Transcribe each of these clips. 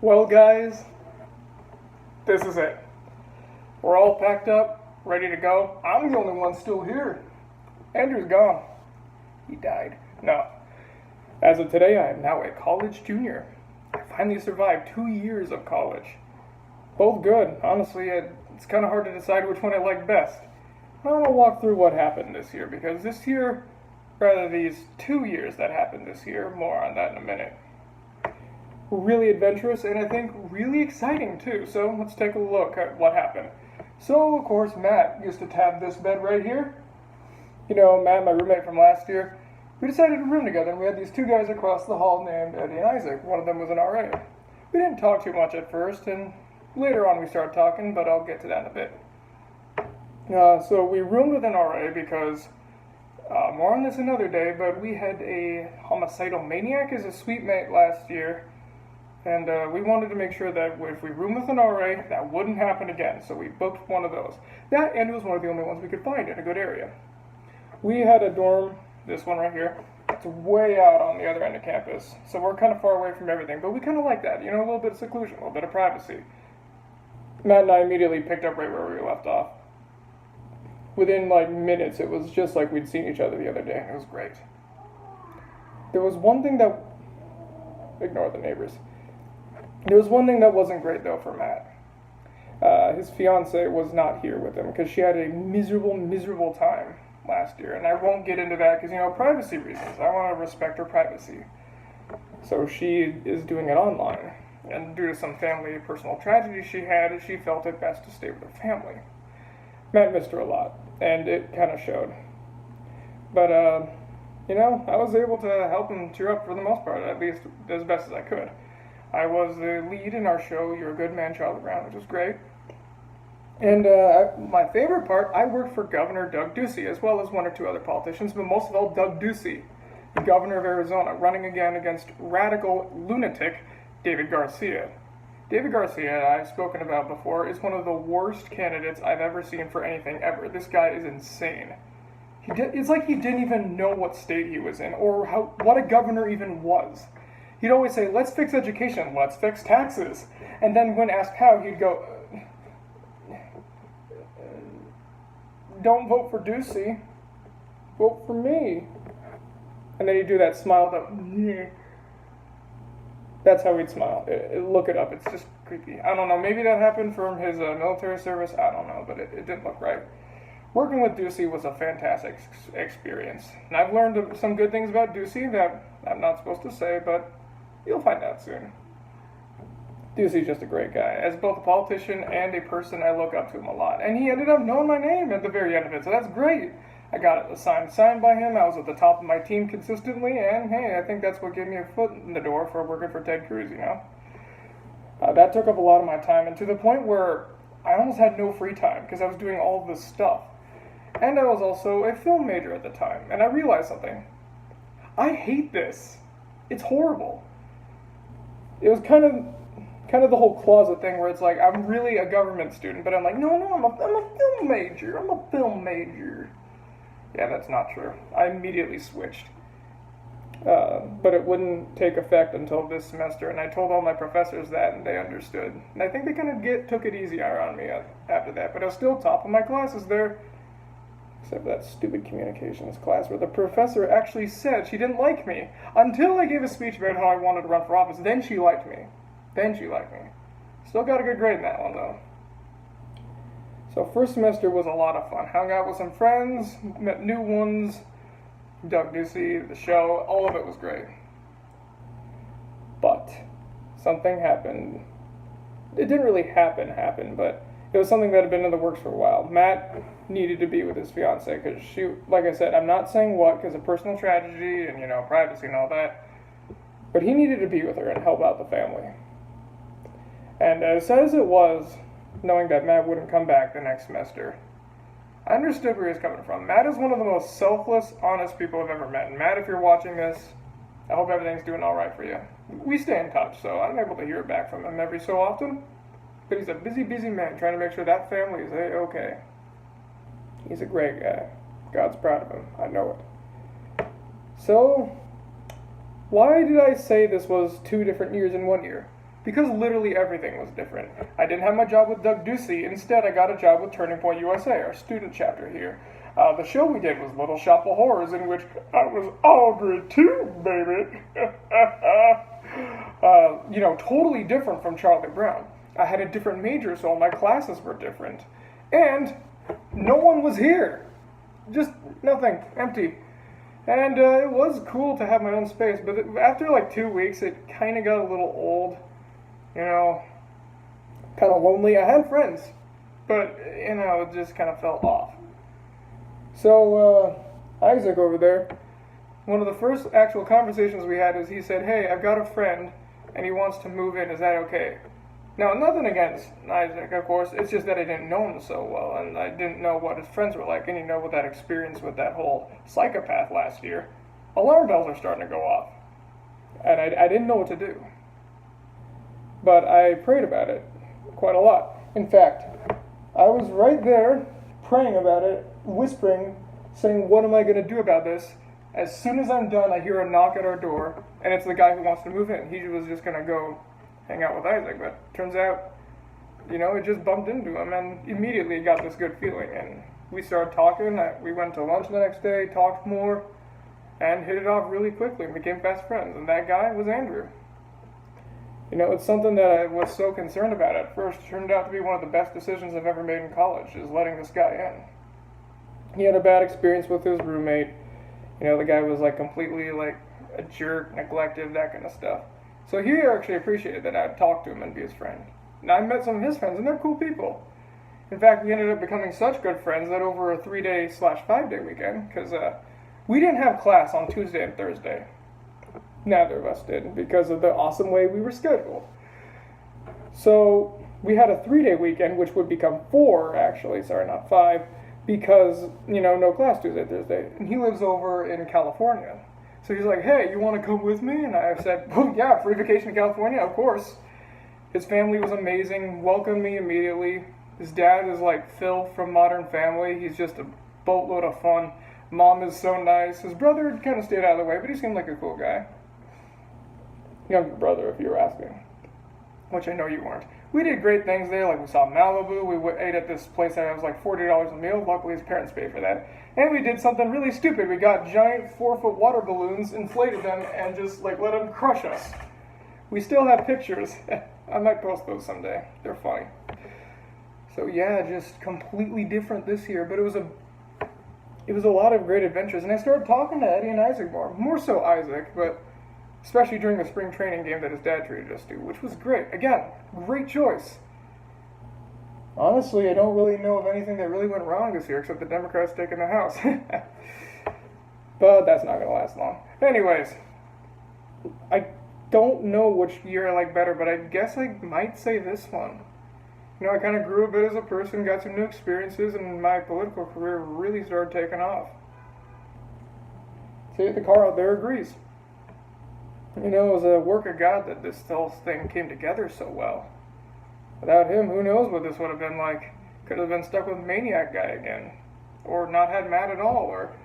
Well, guys, this is it. We're all packed up, ready to go. I'm the only one still here. Andrew's gone. He died. No. As of today, I am now a college junior. I finally survived 2 years of college. Both good. Honestly, it's kind of hard to decide which one I like best. I want to walk through what happened this year, because this year, rather these 2 years that happened this year, more on that in a minute, were really adventurous and I think really exciting too. So let's take a look at what happened. So, of course, Matt used to tab this bed right here. You know, Matt, my roommate from last year, we decided to room together, and we had these two guys across the hall named Eddie and Isaac. One of them was an RA. We didn't talk too much at first, and later on we started talking, but I'll get to that in a bit. So we roomed with an RA because, more on this another day, but we had a homicidal maniac as a suite mate last year, and we wanted to make sure that if we roomed with an RA, that wouldn't happen again, so we booked one of those. That, and it was one of the only ones we could find in a good area. We had a dorm, this one right here, it's way out on the other end of campus, so we're kind of far away from everything, but we kind of like that, you know, a little bit of seclusion, a little bit of privacy. Matt and I immediately picked up right where we left off. Within minutes, it was just like we'd seen each other the other day. It was great. There was one thing that, ignore the neighbors. There was one thing that wasn't great though for Matt. His fiance was not here with him because she had a miserable time last year. And I won't get into that because, privacy reasons. I want to respect her privacy. So she is doing it online. And due to some family personal tragedy she had, she felt it best to stay with her family. Matt missed her a lot, and it kind of showed. But, I was able to help him cheer up for the most part, at least as best as I could. I was the lead in our show, You're a Good Man, Charlie Brown, which was great. And my favorite part, I worked for Governor Doug Ducey, as well as one or two other politicians, but most of all, Doug Ducey, the governor of Arizona, running again against radical lunatic David Garcia. David Garcia, I've spoken about before, is one of the worst candidates I've ever seen for anything ever. This guy is insane. It's like he didn't even know what state he was in, or what a governor even was. He'd always say, let's fix education, let's fix taxes. And then when asked how, he'd go, don't vote for Ducey, vote for me. And then he'd do that smile that, that's how he'd smile. Look it up. It's just creepy. I don't know. Maybe that happened from his military service. I don't know, but it didn't look right. Working with Ducey was a fantastic experience. And I've learned some good things about Ducey that I'm not supposed to say, but you'll find out soon. Ducey's just a great guy. As both a politician and a person, I look up to him a lot. And he ended up knowing my name at the very end of it, so that's great. I got it signed by him. I was at the top of my team consistently, and hey, I think that's what gave me a foot in the door for working for Ted Cruz, That took up a lot of my time, and to the point where I almost had no free time because I was doing all of this stuff. And I was also a film major at the time, and I realized something. I hate this. It's horrible. It was kind of the whole closet thing where it's like, I'm really a government student, but I'm like, no, I'm a film major. I'm a film major. Yeah, that's not true. I immediately switched. But it wouldn't take effect until this semester, and I told all my professors that, and they understood. And I think they kind of took it easy on me after that, but I was still top of my classes there, except for that stupid communications class where the professor actually said she didn't like me until I gave a speech about how I wanted to run for office. Then she liked me. Still got a good grade in that one, though. So first semester was a lot of fun. Hung out with some friends, met new ones, Doug Ducey, the show, all of it was great. But something happened. It didn't really happen, but it was something that had been in the works for a while. Matt needed to be with his fiance because she, like I said, I'm not saying what because of personal tragedy and, privacy and all that, but he needed to be with her and help out the family. And as sad as it was, knowing that Matt wouldn't come back the next semester, I understood where he was coming from. Matt is one of the most selfless, honest people I've ever met. And Matt, if you're watching this, I hope everything's doing all right for you. We stay in touch, so I'm able to hear back from him every so often. But he's a busy man trying to make sure that family is okay. He's a great guy. God's proud of him. I know it. So, why did I say this was 2 different years in 1 year? because literally everything was different. I didn't have my job with Doug Ducey. Instead, I got a job with Turning Point USA, our student chapter here. The show we did was Little Shop of Horrors, in which I was Audrey too, baby. Totally different from Charlie Brown. I had a different major, so all my classes were different. And no one was here. Just nothing, empty. And it was cool to have my own space, but after like 2 weeks, it kind of got a little old. Kind of lonely. I had friends, but, it just kind of fell off. So, Isaac over there, one of the first actual conversations we had is he said, hey, I've got a friend, and he wants to move in. Is that okay? Now, nothing against Isaac, of course. It's just that I didn't know him so well, and I didn't know what his friends were like. And with that experience with that whole psychopath last year, alarm bells are starting to go off. And I didn't know what to do. But I prayed about it quite a lot. In fact, I was right there praying about it, whispering, saying, what am I going to do about this? As soon as I'm done, I hear a knock at our door, and it's the guy who wants to move in. He was just going to go hang out with Isaac, but turns out, it just bumped into him, and immediately got this good feeling, and we started talking. We went to lunch the next day, talked more, and hit it off really quickly, and became fast friends, and that guy was Andrew. It's something that I was so concerned about at first. It turned out to be one of the best decisions I've ever made in college, is letting this guy in. He had a bad experience with his roommate. The guy was completely a jerk, neglected, that kind of stuff. So he actually appreciated that I'd talk to him and be his friend. Now I met some of his friends, and they're cool people. In fact, we ended up becoming such good friends that over a 3-day/5-day weekend, because we didn't have class on Tuesday and Thursday. Neither of us did, because of the awesome way we were scheduled. So we had a 3-day weekend, which would become 4, actually, sorry, not 5, because, no class Tuesday, Thursday. And he lives over in California. So he's like, hey, you want to come with me? And I said, well, yeah, free vacation to California, of course. His family was amazing, welcomed me immediately. His dad is like Phil from Modern Family. He's just a boatload of fun. Mom is so nice. His brother kind of stayed out of the way, but he seemed like a cool guy. Younger brother, if you were asking. Which I know you weren't. We did great things there, we saw Malibu. We ate at this place that was $40 a meal. Luckily, his parents paid for that. And we did something really stupid. We got giant 4-foot water balloons, inflated them, and just let them crush us. We still have pictures. I might post those someday. They're funny. So yeah, just completely different this year. But it was a lot of great adventures. And I started talking to Eddie and Isaac more so Isaac, but especially during the spring training game that his dad treated us to, which was great. Again, great choice. Honestly, I don't really know of anything that really went wrong this year, except the Democrats taking the House. But that's not going to last long. Anyways, I don't know which year I like better, but I guess I might say this one. I kind of grew a bit as a person, got some new experiences, and my political career really started taking off. See, the car out there agrees. It was a work of God that this whole thing came together so well. Without him, who knows what this would have been like. Could have been stuck with Maniac Guy again. Or not had Matt at all. Or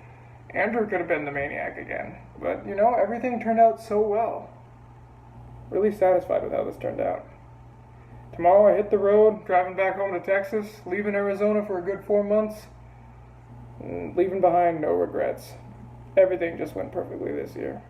Andrew could have been the Maniac again. But, everything turned out so well. Really satisfied with how this turned out. Tomorrow I hit the road, driving back home to Texas, leaving Arizona for a good 4 months, and leaving behind no regrets. Everything just went perfectly this year.